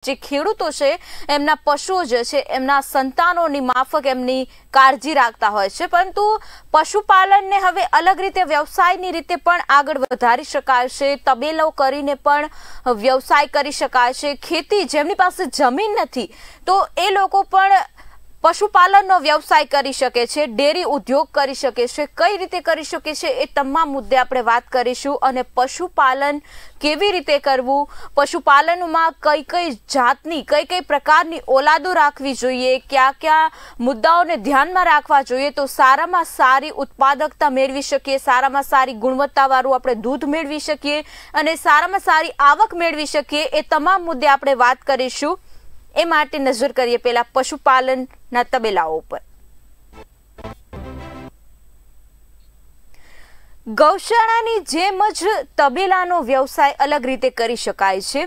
જે ખેડૂતો છે એમના પશુઓ જે છે એમના સંતાનોની માફક એમની કાળજી રાખતા હોય છે, પરંતુ પશુપાલનને હવે અલગ રીતે વ્યવસાયની રીતે પણ આગળ વધારી શકાય છે. તબેલો કરીને પણ વ્યવસાય કરી શકાય છે. ખેતી જેમની પાસે જમીન નથી તો એ લોકો પણ પશુપાલનનો વ્યવસાય કરી શકે છે, ડેરી ઉદ્યોગ કરી શકે છે. કઈ રીતે કરી શકે છે એ તમામ મુદ્દે આપણે વાત કરીશું. અને પશુપાલન કેવી રીતે કરવું, પશુપાલનમાં કઈ કઈ જાતની કઈ કઈ પ્રકારની ઓલાદો રાખવી જોઈએ, કયા કયા મુદ્દાઓને ધ્યાનમાં રાખવા જોઈએ તો સારામાં સારી ઉત્પાદકતા મેળવી શકીએ, સારામાં સારી ગુણવત્તાવાળું આપણે દૂધ મેળવી શકીએ અને સારામાં સારી આવક મેળવી શકીએ, એ તમામ મુદ્દે આપણે વાત કરીશું. એ માટે નજર કરીએ પહેલા પશુપાલનના તબેલાઓ ઉપર. ગૌશાળાની જેમ જ તબેલાનો વ્યવસાય અલગ રીતે કરી શકાય છે.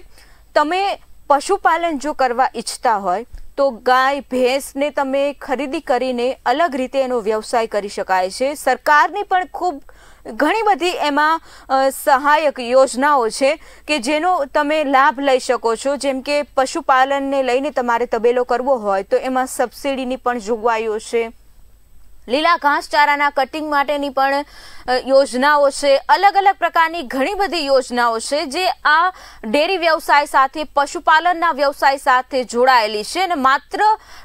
તમે પશુપાલન જો કરવા ઈચ્છતા હોય તો ગાય ભેંસને તમે ખરીદી કરીને અલગ રીતે એનો વ્યવસાય કરી શકાય છે. સરકારની પણ ખૂબ ઘણી બધી એમાં સહાયક યોજનાઓ છે કે જેનો તમે લાભ લઈ શકો છો. જેમ કે પશુપાલનને લઈને તમારે તબેલો કરવો હોય તો એમાં સબસિડીની પણ જોગવાઈઓ છે, લીલા ઘાસચારાના કટિંગ માટેની પણ યોજનાઓ છે, અલગ અલગ પ્રકારની ઘણી બધી યોજનાઓ છે જે આ ડેરી વ્યવસાય સાથે પશુપાલનના વ્યવસાય સાથે જોડાયેલી છે. અને માત્ર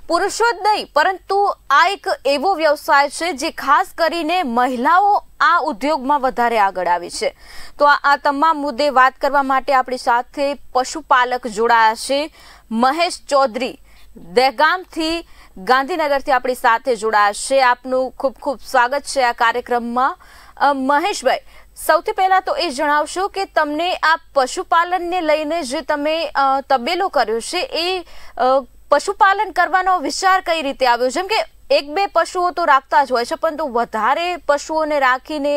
પુરુષો જ નહીં પરંતુ આ એક એવો વ્યવસાય છે જે ખાસ કરીને મહિલાઓ આ ઉદ્યોગમાં વધારે આગળ આવી છે. તો આ તમામ મુદ્દે વાત કરવા માટે આપણી સાથે પશુપાલક જોડાયા છે. મહેશ ચૌધરી દહેગામથી ગાંધીનગરથી આપણી સાથે જોડાયા છે. આપનું ખૂબ ખૂબ સ્વાગત છે આ કાર્યક્રમમાં. મહેશભાઈ, સૌથી પહેલા તો એ જણાવશો કે તમને આ પશુપાલનને લઈને જે તમે તબેલો કર્યો છે એ પશુપાલન કરવાનો વિચાર કઈ રીતે આવ્યો? જેમ કે એક બે પશુઓ તો રાખતા જ હોય છે, પરંતુ વધારે પશુઓને રાખીને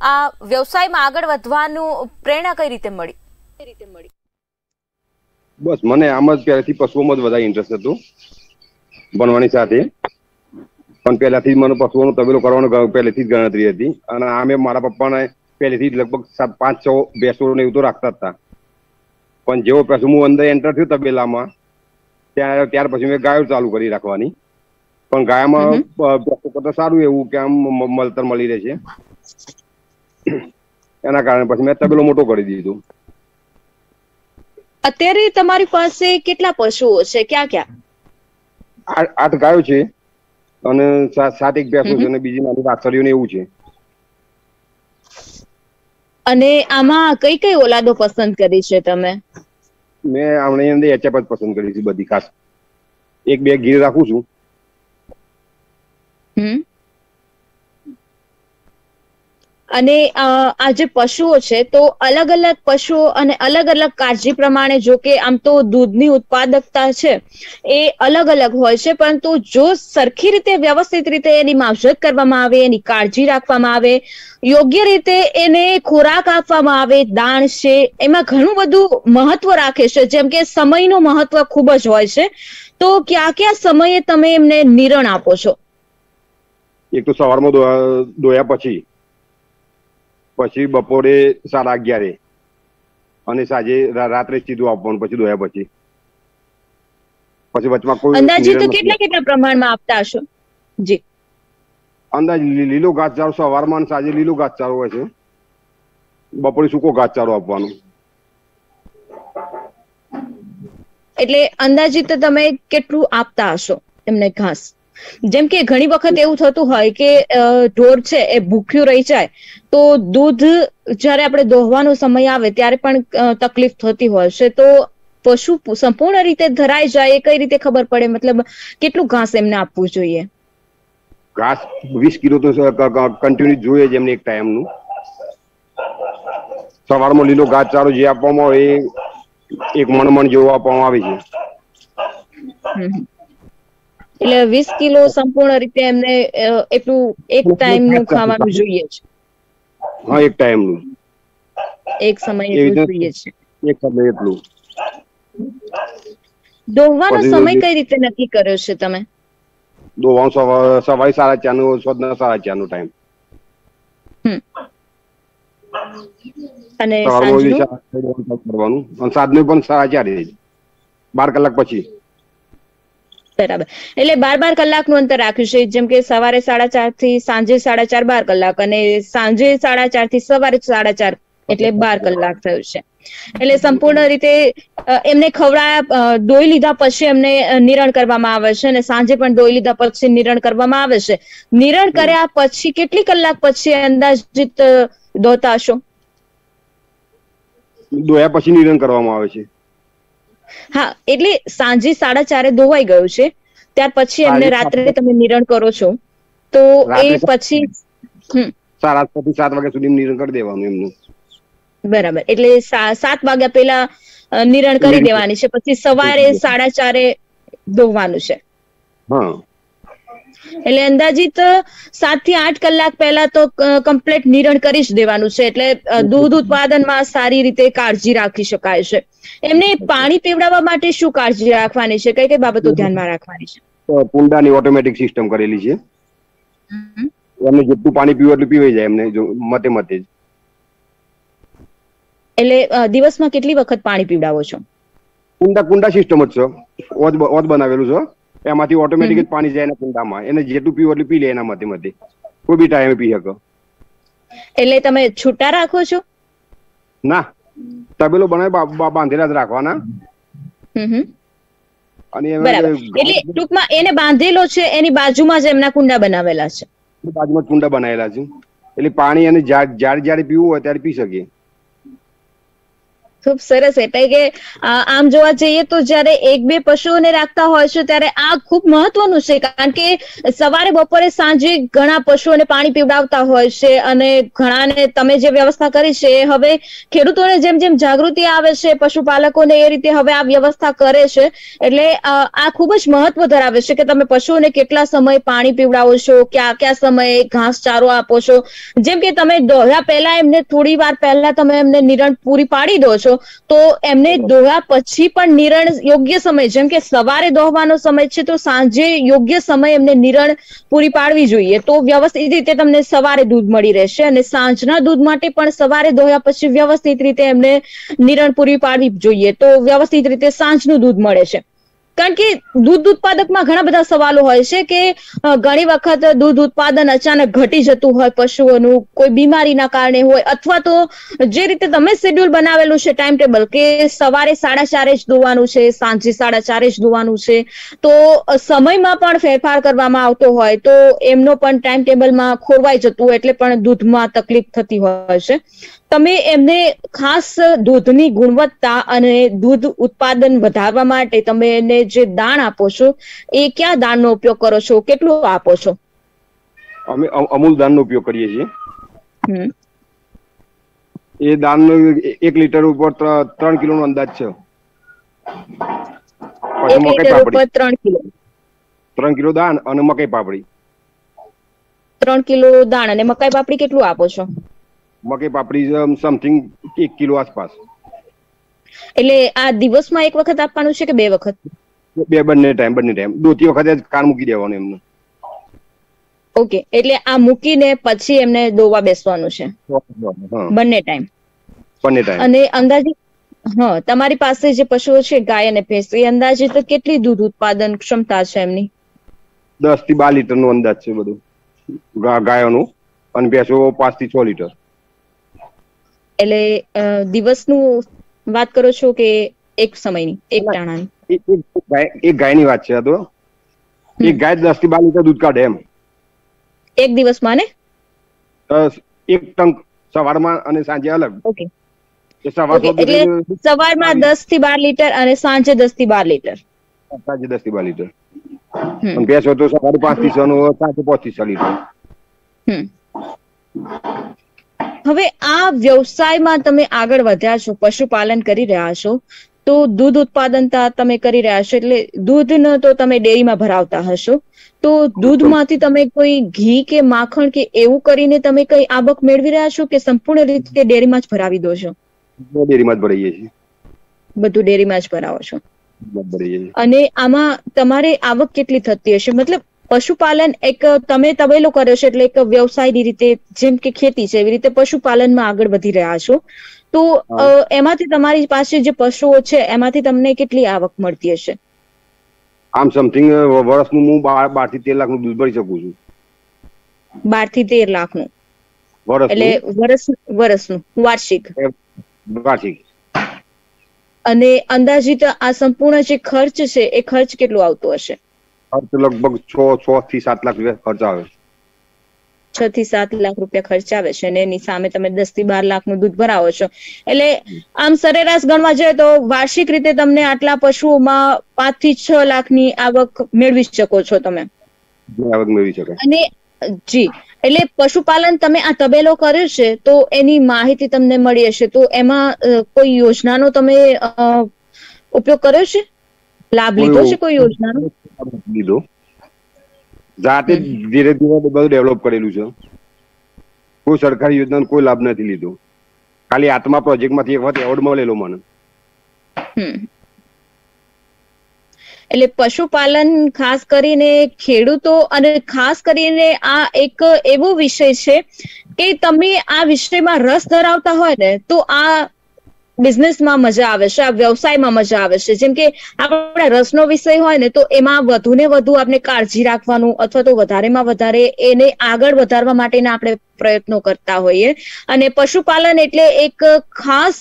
આ વ્યવસાયમાં આગળ વધવાનું પ્રેરણા કઈ રીતે મળી? બસ મને આમ જ પહેલેથી પશુઓમાં જ વધારે ઇન્ટરેસ્ટ હતું ભણવાની સાથે, પણ પહેલાથી મને પશુઓનો તબેલો કરવાનો પહેલેથી જ ગણતરી હતી. અને આમે મારા પપ્પાને પહેલેથી જ લગભગ 5-6 ભેંસો ને એવું તો રાખતા હતા. પણ જેવો પછી હું અંદર એન્ટર થયો તબેલામાં ત્યાર પછી મેં ગાયો ચાલુ કરી રાખવાની. પણ ગાયમાં ભેંસો કરતા સારું એવું કે આમ મળતર મળી રહે છે, એના કારણે પછી મેં તબેલો મોટો કરી દીધો. અત્યારે તમારી પાસે કેટલા પશુઓ છે? ક્યાં ક્યાં? 8 ગાયો છે અને 7 એક ભેંસો છે અને બીજી નાની વાછરડીઓ ને એવું છે. અને આમાં કઈ કઈ ઓલાદો પસંદ કરી છે તમે? મેં આમની અંદર HF જ પસંદ કરી છે બધી. ખાસ 1-2 ગીર રાખું છું. અને આ જે પશુઓ છે તો અલગ અલગ પશુઓ અને અલગ અલગ કાળજી પ્રમાણે, જો કે આમ તો દૂધની ઉત્પાદકતા છે એ અલગ અલગ હોય છે, પરંતુ જો સરખી રીતે વ્યવસ્થિત રીતે એની માવજત કરવામાં આવે, એની કાળજી રાખવામાં આવે, યોગ્ય રીતે એને ખોરાક આપવામાં આવે, દાણ છે એમાં ઘણું બધું મહત્વ રાખે છે. જેમ કે સમયનું મહત્વ ખૂબ જ હોય છે. તો કયા કયા સમયે તમે એમને નિરણ આપો છો? એક તો સવારમાં દોયા પછી બપોરે 11:30 અને સાંજે રાત્રે સીધું આપવાનું પછી દોયા પછી વચમાં કોઈ અંદાજિત તો કેટલા પ્રમાણમાં આપતા હશો? જી, અંદાજ લીલો ઘાસચારો સવારમાં અને સાંજે લીલો ઘાસચારો હોય છે, બપોરે સૂકો ઘાસચારો આપવાનો. એટલે અંદાજિત તમે કેટલું આપતા હશો એમને ઘાસ? જેમ કે ઘણી વખત એવું થતું હોય કે ઢોર છે એ ભૂખ્યું રહી જાય તો દૂધ જયારે આપણે દોહવાનો સમય આવે ત્યારે પણ તકલીફ થતી હોય છે. તો પશુ સંપૂર્ણ રીતે ધરાઈ જાય એ કઈ રીતે ખબર પડે? મતલબ કેટલું ઘાસ એમને આપવું જોઈએ? ઘાસ 20 કિલો તો કન્ટિન્યુ જોઈએ જ એમને એક ટાઈમનું. સવારમાં લીલો ઘાસચારો જે આપવામાં આવે એ 1 મણ જેવો આપવામાં આવે છે. એટલે 20 કિલો સંપૂર્ણ રીતે એમને એટલું એક ટાઈમ નું ખાવાનું જોઈએ છે? હા, એક ટાઈમ નું, એક સમય એટલું જોઈએ છે. એક સમય એટલું. દોહવાનો સમય કઈ રીતે નક્કી કર્યો છે તમે? દોહવાનો સવારે 4:30 નો, સાંજના 4:30 નો ટાઈમ. અને સાંજનું પણ 4:30. 12 કલાક પછી. બરાબર. એટલે 12 કલાકનું અંતર રાખ્યું છે, જેમ કે સવારે 4:30 થી સાંજે 4:30 12 કલાક, અને સાંજે 4:30 થી સવારે 4:30 એટલે 12 કલાક થયું છે. એટલે સંપૂર્ણ રીતે એમને ખવડાયા, દોઈ લીધા પછી એમને નિરણ કરવામાં આવે છે, અને સાંજે પણ દોઈ લીધા પછી નિરણ કરવામાં આવે છે. નિરણ કર્યા પછી કેટલી કલાક પછી અંદાજિત દોતા હશો? દોયા પછી નિરણ કરવામાં આવે છે. હા, એટલે સાંજે 4:30 દોવાઈ ગયું છે, ત્યાર પછી એમને રાત્રે તમે નિરણ કરો છો, તો એ પછી 6:30 થી 7 વાગ્યા સુધી નિરણ કરી દેવાનું એમનું. બરાબર. એટલે 7 વાગ્યા પહેલા નિરણ કરી દેવાની છે, પછી સવારે 4:30 દોવાનું છે. હા, એટલે અંદાજિત 7 થી 8 કલાક પહેલા તો કમ્પ્લીટ નિરણ કરી જ દેવાનું છે. એટલે દૂધ ઉત્પાદનમાં સારી રીતે કાળજી રાખી શકાય છે. એમને પાણી પીવડાવવા માટે શું કાળજી રાખવાની છે, કઈ કઈ બાબતો ધ્યાનમાં રાખવાની છે? કુંડાની ઓટોમેટિક સિસ્ટમ કરેલી છે. એમને જેટલું પાણી પીવું એટલું પીવાઈ જાય એમને મતે જ. એટલે દિવસમાં કેટલી વખત પાણી પીવડાવો છો? કુંડા સિસ્ટમ જ છે, ઓત બનાવેલું છે, એમાંથી ઓટોમેટિક જ પાણી જાય એના કુંડામાં. એને જેટલું પીવું એટલું પી લે એના મતે કોઈ બી ટાઈમે પી શકે. એટલે તમે છૂટા રાખો છો? ના, તબેલો બનાવી બાંધેલા જ રાખવાના. અને બરાબર. એટલે ટૂંકમાં એને બાંધેલો છે, એની બાજુમાં જ એમના કુંડા બનાવેલા છે. બાજુમાં કુંડા બનાવેલા છે, એટલે પાણી અને જ્યારે પીવું હોય ત્યારે પી શકીએ. ખૂબ સરસ. એટલે કે આમ જોવા જઈએ તો જયારે 1-2 પશુઓને રાખતા હોય છે ત્યારે આ ખૂબ મહત્વનું છે, કારણ કે સવારે બપોરે સાંજે ઘણા પશુઓને પાણી પીવડાવતા હોય છે, અને ઘણાને તમે જે વ્યવસ્થા કરી છે એ હવે ખેડૂતોને જેમ જેમ જાગૃતિ આવે છે, પશુપાલકોને એ રીતે હવે આ વ્યવસ્થા કરે છે. એટલે આ ખૂબ જ મહત્વ ધરાવે છે કે તમે પશુઓને કેટલા સમય પાણી પીવડાવો છો, કયા સમયે ઘાસચારો આપો છો. જેમ કે તમે દોહ્યા પહેલા એમને થોડી વાર પહેલા તમે એમને નિરણ પૂરી પાડી દો છો, તો એમને દોહ્યા પછી પણ નિરણ યોગ્ય સમય, જેમ કે સવારે દોહવાનો સમય છે તો સાંજે યોગ્ય સમય એમને નિરણ પૂરી પાડવી જોઈએ, તો વ્યવસ્થિત રીતે તમને સવારે દૂધ મળી રહેશે. અને સાંજના દૂધ માટે પણ સવારે દોહ્યા પછી વ્યવસ્થિત રીતે એમને નિરણ પૂરી પાડવી જોઈએ, તો વ્યવસ્થિત રીતે સાંજનું દૂધ મળે છે. કારણ કે દૂધ ઉત્પાદકમાં ઘણા બધા સવાલો હોય છે કે ઘણી વખત દૂધ ઉત્પાદન અચાનક ઘટી જતું હોય પશુઓનું, કોઈ બીમારીના કારણે હોય, અથવા તો જે રીતે તમે શેડ્યુલ બનાવેલું છે ટાઈમ ટેબલ કે સવારે 4:30 જ દોવાનું છે, સાંજે 4:30 જ દોવાનું છે, તો સમયમાં પણ ફેરફાર કરવામાં આવતો હોય તો એમનો પણ ટાઈમ ટેબલમાં ખોરવાઈ જતું હોય, એટલે પણ દૂધમાં તકલીફ થતી હોય છે. તમે એમને ખાસ દૂધની ગુણવત્તા અને દૂધ ઉત્પાદન વધારવા માટે તમે એને જે દાણ આપો છો એ કયા દાણનો ઉપયોગ કરો છો, કેટલું આપો છો? અમે અમૂલ દાણનો ઉપયોગ કરીએ છીએ. એ દાણ 1 લીટર ઉપર 3 કિલોનો અંદાજ છે. 1 લીટર ઉપર 3 કિલો? 3 કિલો દાણ અને મકાઈ પાપડી. 3 કિલો દાણ અને મકાઈ પાપડી કેટલું આપો છો? મકાઈ પાપડી સમથિંગ 1 કિલો આસપાસ. એટલે આ દિવસમાં એક વખત આપવાનું છે કે 2 વખત? બંને ટાઈમ. દોતી વખતે કાન મૂકી દેવાનું એમને. ઓકે, એટલે આ મૂકીને પછી એમને દોવા બેસવાનું છે બંને ટાઈમ? અને અંદાજિત તમારી પાસે જે પશુઓ છે ગાય અને ભેંસ, એ અંદાજિત કેટલી દૂધ ઉત્પાદન ક્ષમતા છે એમની? 10 થી 12 લીટર નો અંદાજ છે બધું ગાયોનું, અને ભેંસો 5 થી 6 લીટર. એટલે દિવસનું વાત કરો છો કે એક સમયની, એક ટાણાની? એક ગાયની વાત છે. તો એક ગાય 10 થી 12 લીટર દૂધ કાઢે એમ એક દિવસમાં, ને એક ટંક સવારમાં અને સાંજે અલગ. ઓકે, એટલે સવારમાં 10 થી 12 લીટર અને સાંજે 10 થી 12 લીટર. સાંજે 10 થી 12 લીટર. ભેંસો તો સવારે 5 થી 6 નું, સાંજે 5 થી 6 લીટર. હવે આ વ્યવસાયમાં તમે આગળ વધ્યા છો, પશુપાલન કરી રહ્યા છો, તો દૂધ ઉત્પાદનતા તમે કરી રહ્યા છો, એટલે દૂધનો તો તમે ડેરીમાં ભરાવતા હશો, તો દૂધમાંથી તમે કોઈ ઘી કે માખણ કે એવું કરીને તમે કઈ આવક મેળવી રહ્યા છો કે સંપૂર્ણ રીતે ડેરીમાં જ ભરાવી દો છો? ડેરીમાં જ ભરાઈએ છીએ. બધું ડેરીમાં જ ભરાવો છો. અને આમાં તમારે આવક કેટલી થતી હશે? મતલબ પશુપાલન એક તમે તબેલો કર્યો છે એટલે એક વ્યવસાયની રીતે, જેમ કે ખેતી છે એવી રીતે પશુપાલનમાં આગળ વધી રહ્યા છો, તો એમાંથી તમારી પાસે જે પશુઓ છે એમાંથી તમને કેટલી આવક મળતી હશે? આમ સમથિંગ વર્ષનું હું 12 થી 13 લાખનું દૂધ ભરી શકું છું. 12 થી 13 લાખનું એટલે વર્ષનું વાર્ષિક? અને અંદાજિત આ સંપૂર્ણ જે ખર્ચ છે એ ખર્ચ કેટલો આવતો હશે? ખર્ચ લગભગ 6 થી 7 લાખ રૂપિયા ખર્ચ આવે. 6 થી 7 લાખ રૂપિયા ખર્ચ આવે છે અને એની સામે તમે 10 થી 12 લાખનું દૂધ ભરાવો છો. એટલે આમ સરેરાશ ગણવા જોઈએ તો વાર્ષિક રીતે તમને આટલા પશુઓમાં 5 થી 6 લાખની આવક મેળવી શકો છો તમે. આવક મેળવી શકાય. અને જી, એટલે પશુપાલન તમે આ તબેલો કર્યો છે તો એની માહિતી તમને મળી હશે, તો એમાં કોઈ યોજનાનો તમે ઉપયોગ કર્યો છે, લાભ લીધો છે કોઈ યોજનાનો? લીધો, જાતે ધીરે ધીરે બધું ડેવલપ કરેલું છે. કોઈ સરકારી યોજનાનો કોઈ લાભ નથી લીધો. ખાલી આત્મા પ્રોજેક્ટમાંથી એક વખત એવોર્ડ મળેલો મને. એટલે પશુપાલન ખાસ કરીને ખેડૂતો અને ખાસ કરીને આ એક એવો વિષય છે કે તમે આ વિષયમાં રસ ધરાવતા હોય ને તો આ બિઝનેસમાં મજા આવે છે, આ વ્યવસાયમાં મજા આવે છે. જેમ કે આપણે રસનો વિષય હોય ને તો એમાં વધુ ને વધુ આપણે કાળજી રાખવાનું અથવા તો વધારેમાં વધારે એને આગળ વધારવા માટેના આપણે પ્રયત્નો કરતા હોઈએ. અને પશુપાલન એટલે એક ખાસ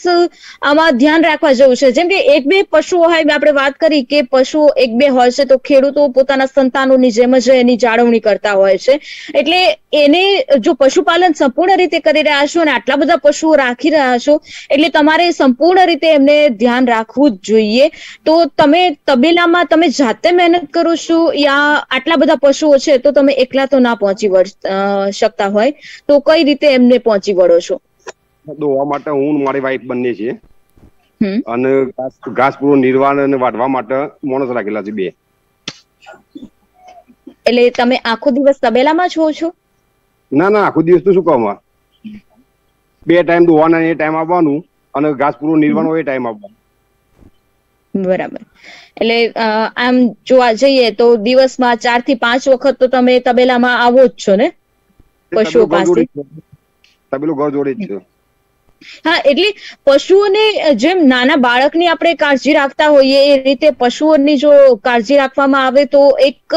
આમાં ધ્યાન રાખવા જેવું છે. જેમ કે 1-2 પશુઓ હોય, આપણે વાત કરી કે પશુઓ 1-2 હોય છે તો ખેડૂતો પોતાના સંતાનોની જેમ જ એની જાળવણી કરતા હોય છે. એટલે એને જો પશુપાલન સંપૂર્ણ રીતે કરી રહ્યા છો અને આટલા બધા પશુઓ રાખી રહ્યા છો એટલે તમારે સંપૂર્ણ રીતે એમને ધ્યાન રાખવું જ જોઈએ. તો તમે તબેલામાં તમે જાતે મહેનત કરો છો યા આટલા બધા પશુઓ છે તો તમે એકલા તો ના પહોંચી શકતા હોય, તો કઈ રીતે એમને પહોંચી વળો છો? દોવા માટે હું મારી વાઈફ બંને છે અને ઘાસ પૂરો નિર્વાણ અને વાઢવા માટે માણસ રાખેલા છે 2. એટલે તમે આખો દિવસ તબેલામાં છો છો? ના, આખો દિવસ તો શું કહું, 2 ટાઈમ દોવાના એ ટાઈમ આવવાનું અને ઘાસ પૂરો નિર્વાણ હોય એ ટાઈમ આવવાનું. બરાબર. એટલે આમ જોવા જઈએ તો દિવસમાં 4 થી 5 વખત તો તમે તબેલામાં આવો જ છો ને પશુઓ પાસે? તબેલો ઘર જોડે જ છે. હા, એટલે પશુઓને જેમ નાના બાળકની આપણે કાળજી રાખતા હોઈએ એ રીતે પશુઓની જો કાળજી રાખવામાં આવે તો એક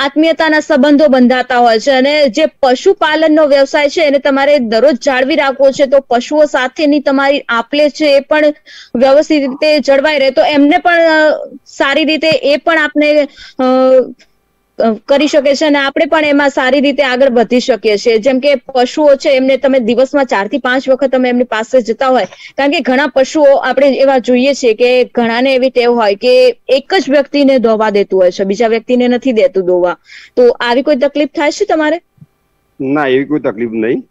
આત્મીયતાના સંબંધો બંધાતા હોય છે. અને જે પશુપાલનનો વ્યવસાય છે એને તમારે દરરોજ જાળવી રાખવો છે તો પશુઓ સાથેની તમારી આપલે છે એ પણ વ્યવસ્થિત રીતે જળવાઈ રહે તો એમને પણ સારી રીતે એ પણ આપણે કરી શકે છે અને આપણે પણ એમાં સારી રીતે આગળ વધી શકીએ છીએ. જેમ કે પશુઓ છે એમને તમે દિવસમાં 4 થી 5 વખત તમે એમની પાસે જતા હોય, કારણ કે ઘણા પશુઓ આપણે એવા જોઈએ છીએ કે ઘણાને એવી ટેવ હોય કે એક જ વ્યક્તિને દોવા દેતું હોય છે, બીજા વ્યક્તિને નથી દેતું દોવા. તો આવી કોઈ તકલીફ થાય છે તમારે? ના, એવી કોઈ તકલીફ નહીં,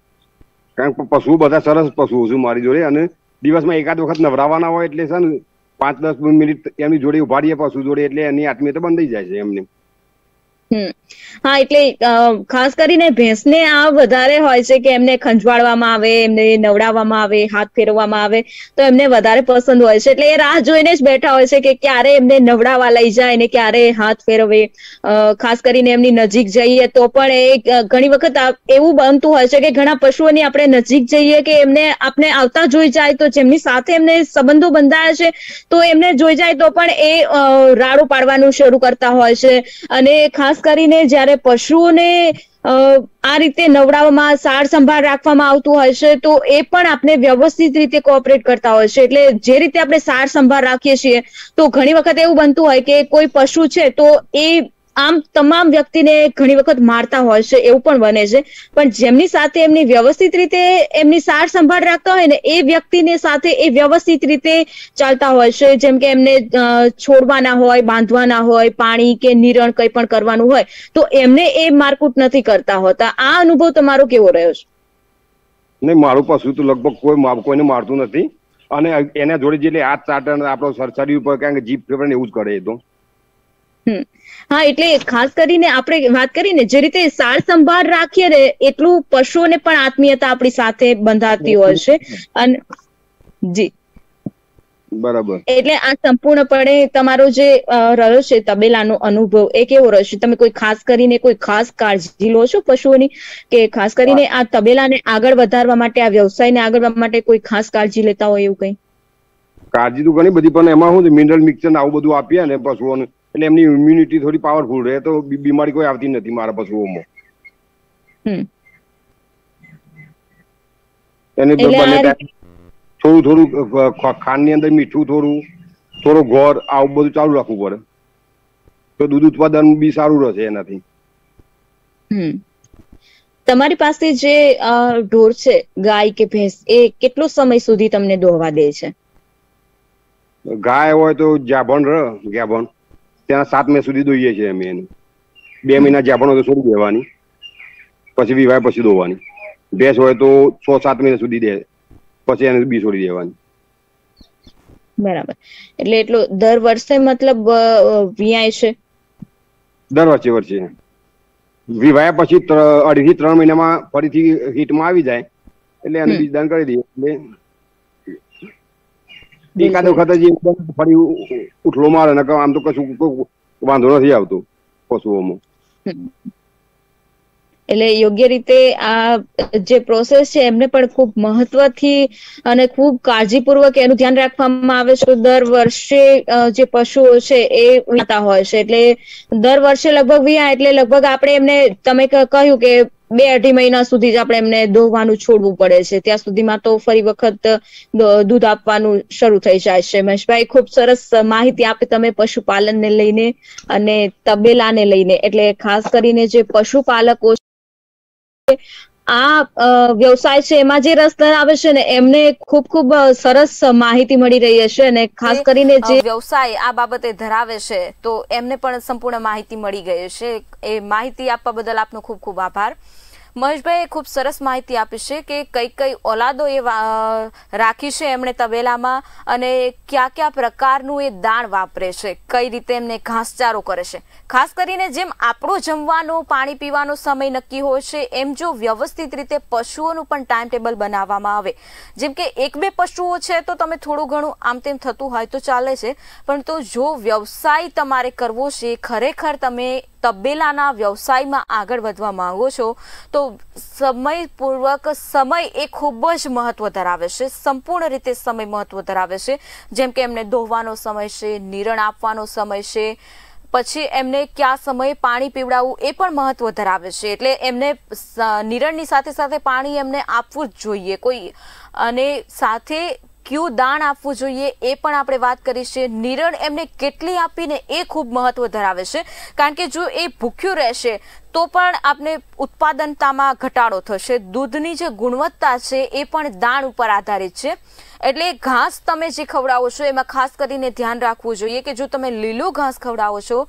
કારણ કે પશુઓ બધા સરસ પશુઓ છે મારી જોડે અને દિવસમાં એકાદ વખત નવરાવાના હોય એટલે છે ને 5-10 મિનિટ એમની જોડે ઉભા રહીએ પશુ જોડે એટલે એની આત્મીયતા બંધાઈ જાય છે એમને. હા, એટલે ખાસ કરીને ભેંસને આ વધારે હોય છે કે એમને ખંજવાળવામાં આવે, એમને નવડાવવામાં આવે, હાથ ફેરવવામાં આવે તો એમને વધારે પસંદ હોય છે. એટલે એ રાહ જોઈને જ બેઠા હોય છે કે ક્યારે એમને નવડાવવા લઈ જાય ને ક્યારે હાથ ફેરવે. ખાસ કરીને એમની નજીક જઈએ તો પણ એ ઘણી વખત એવું બનતું હોય છે કે ઘણા પશુઓની આપણે નજીક જઈએ કે એમને આપણે આવતા જોઈ જાય તો જેમની સાથે એમને સંબંધો બંધાયા છે તો એમને જોઈ જાય તો પણ એ રાડું પાડવાનું શરૂ કરતા હોય છે. અને ખાસ કરીને જ્યારે પશુઓને આ રીતે નવડાવવામાં સાર સંભાળ રાખવામાં આવતું હોય છે તો એ પણ આપણે વ્યવસ્થિત રીતે કોઓપરેટ કરતા હોય છે. એટલે જે રીતે આપણે સાર સંભાળ રાખીએ છીએ તો ઘણી વખત એવું બનતું હોય કે કોઈ પશુ છે તો એ આમ તમામ વ્યક્તિને ઘણી વખત મારતા હોય છે, એવું પણ બને છે. પણ જેમની સાથે એમની વ્યવસ્થિત રીતે એમની સાર સંભાળ રાખતા હોય ને એ વ્યક્તિને સાથે એ વ્યવસ્થિત રીતે ચાલતા હોય છે. જેમ કે એમને છોડવાના હોય, બાંધવાના હોય, પાણી કે નિરણ કંઈ પણ કરવાનું હોય તો એમને એ મારકૂટ નથી કરતા હોતા. આ અનુભવ તમારો કેવો રહ્યો છે? નહીં, મારું પશુ તો લગભગ કોઈને મારતું નથી અને એના જોડે જેટલે હાથ ચાટે આપણો સરસારી ઉપર કારણ કે જીભ ફેરવે એવું જ કરે એ તો. હા, એટલે ખાસ કરીને આપણે વાત કરીને જે રીતે સાર સંભાળ રાખીએ ને એટલું પશુઓને પણ આત્મીયતા આપણી સાથે બંધાતી હોય છે. અને જી, બરાબર. એટલે આ સંપૂર્ણપણે તમારો જે રહ્યો છે તબેલાનો અનુભવ એ કેવો રહ્યો છે? તમે કોઈ ખાસ કરીને કોઈ ખાસ કાળજી લો છો પશુઓની, કે ખાસ કરીને આ તબેલાને આગળ વધારવા માટે, આ વ્યવસાયને આગળ વધારવા માટે કોઈ ખાસ કાળજી લેતા હોય એવું કંઈ? કાળજી તો ઘણી બધી, પણ એમાં શું છે, મિનરલ મિક્સર આવું બધું આપીએ ને પશુઓને, એટલે એમની ઇમ્યુનિટી થોડી પાવરફુલ રહે, તો બીમારી કોઈ આવતી નથી મારા પશુઓમાં. એને થોડું થોડું ખાંડની અંદર મીઠું, થોડો ગોળ, આવું બધું ચાલુ રાખવું પડે, તો દૂધ ઉત્પાદન બી સારું રહેશે એનાથી. તમારી પાસે જે ઢોર છે, ગાય કે ભેંસ, એ કેટલો સમય સુધી તમને દોહવા દે છે? ગાય હોય તો ગાભણ ત્યાં 7 મહિના સુધી દોઈએ છીએ અમે એને. 2 મહિના ગાભણ હોય તો છોડી દેવાની, પછી વિવાહ પછી દોવાની. ભેંસ હોય તો 6-7 મહિના સુધી દે, પછી એને બી છોડી દેવાની. બરાબર. એટલે એટલો દર વર્ષે મતલબ વિયાય છે? દર વર્ષે વિવાહ પછી 2.5 થી 3 મહિનામાં ફરીથી હીટમાં આવી જાય એટલે એને બીજદાન કરી દઈએ. એટલે એકાદ વખત જ ફરી ઉઠલો મારે, આમ તો કશું વાંધો નથી આવતો પશુઓમાં. એટલે યોગ્ય રીતે આ જે પ્રોસેસ છે એમને પણ ખૂબ મહત્વથી અને ખૂબ કાળજીપૂર્વક એનું ધ્યાન રાખવામાં આવે છે. દર વર્ષે જે પશુઓ છે એ વિયાતા હોય છે, એટલે દર વર્ષે લગભગ વિયા એટલે લગભગ આપણે એમને, તમે કહ્યું કે 2-2.5 મહિના સુધી જ આપણે એમને દોહવાનું છોડવું પડે છે, ત્યાં સુધીમાં તો ફરી વખત દૂધ આપવાનું શરૂ થઈ જાય છે. મહેશભાઈ, ખૂબ સરસ માહિતી આપી તમે પશુપાલનને લઈને અને તબેલાને લઈને. એટલે ખાસ કરીને જે પશુપાલકો આ વ્યવસાય છે એમાં જે રસ ધરાવે છે ને એમને ખૂબ ખૂબ સરસ માહિતી મળી રહી હશે, અને ખાસ કરીને જે વ્યવસાય આ બાબતે ધરાવે છે તો એમને પણ સંપૂર્ણ માહિતી મળી ગઈ છે. એ માહિતી આપવા બદલ આપનો ખૂબ ખૂબ આભાર. મહેશભાઈએ ખૂબ સરસ માહિતી આપી છે કે કઈ કઈ ઓલાદો એ રાખી છે એમણે તબેલામાં, અને કયા કયા પ્રકારનું એ દાણ વાપરે છે, કઈ રીતે એમને ઘાસચારો કરે છે. ખાસ કરીને જેમ આપણો જમવાનો, પાણી પીવાનો સમય નક્કી હોય છે, એમ જો વ્યવસ્થિત રીતે પશુઓનું પણ ટાઈમ ટેબલ બનાવવામાં આવે, જેમ કે 1-2 પશુઓ છે તો તમે થોડું ઘણું આમ તેમ થતું હોય તો ચાલે છે, પણ તો જો વ્યવસાય તમારે કરવો છે, ખરેખર તમે તબેલાના વ્યવસાયમાં આગળ વધવા માંગો છો, તો સમયપૂર્વક સમય એ ખૂબ જ મહત્વ ધરાવે છે, સંપૂર્ણ રીતે સમય મહત્વ ધરાવે છે. જેમ કે એમને દોહવાનો સમય છે, નિરણ આપવાનો સમય છે, પછી એમને કયા સમયે પાણી પીવડાવવું એ પણ મહત્વ ધરાવે છે. એટલે એમને નિરણની સાથે સાથે પાણી એમને આપવું જ જોઈએ કોઈ, અને સાથે કયું દાણ આપવું જોઈએ એ પણ આપણે વાત કરી છે. નિરણ એમને કેટલી આપીને એ ખૂબ મહત્વ ધરાવે છે, કારણ કે જો એ ભૂખ્યું રહેશે તો પણ આપને ઉત્પાદનતામાં ઘટાડો થશે. દૂધની જે ગુણવત્તા છે એ પણ દાણ ઉપર આધારિત છે. એટલે ઘાસ તમે જે ખવડાવો છો એમાં ખાસ કરીને ધ્યાન રાખવું જોઈએ કે જો તમે લીલું ઘાસ ખવડાવો છો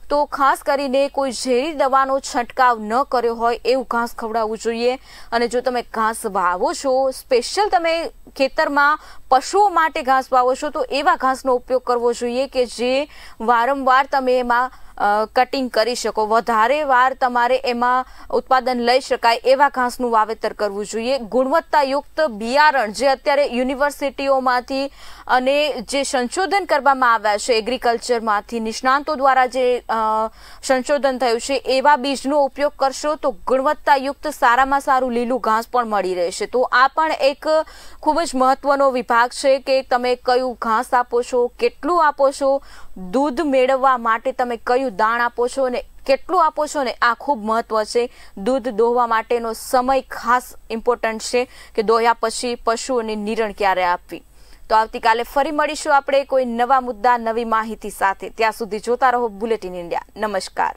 તો ખાસ કરીને કોઈ ઝેરી દવાનો છંટકાવ ન કર્યો હોય એવું ઘાસ ખવડાવવું જોઈએ. અને જો તમે ઘાસ વાવો છો, સ્પેશિયલ તમે ખેતરમાં પશુઓ માટે ઘાસ વાવો છો, તો એવા ઘાસનો ઉપયોગ કરવો જોઈએ કે જે વારંવાર તમે એમાં કટિંગ કરી શકો, વધારે વાર તમારે એમાં ઉત્પાદન લઈ શકાય એવા ઘાસનું વાવેતર કરવું જોઈએ. ગુણવત્તાયુક્ત બિયારણ જે અત્યારે યુનિવર્સિટીઓમાંથી અને જે સંશોધન કરવામાં આવ્યા છે એગ્રીકલ્ચરમાંથી, નિષ્ણાંતો દ્વારા જે સંશોધન થયું છે, એવા બીજનો ઉપયોગ કરશો તો ગુણવત્તાયુક્ત સારામાં સારું લીલું ઘાસ પણ મળી રહેશે. તો આ પણ એક ખૂબ જ મહત્વનો વિભાગ છે કે તમે કયું ઘાસ આપો છો, કેટલું આપો છો, દૂધ મેળવવા માટે તમે કયું દાણ આપો છો અને કેટલું આપો છો, ને આ ખૂબ મહત્વ છે. દૂધ દોહવા માટેનો સમય ખાસ ઇમ્પોર્ટન્ટ છે કે દોહ્યા પછી પશુઓને નિરણ ક્યારે આપવી. તો આવતીકાલે ફરી મળીશું આપણે કોઈ નવા મુદ્દા, નવી માહિતી સાથે. ત્યાં સુધી જોતા રહો બુલેટિન ઇન્ડિયા. નમસ્કાર.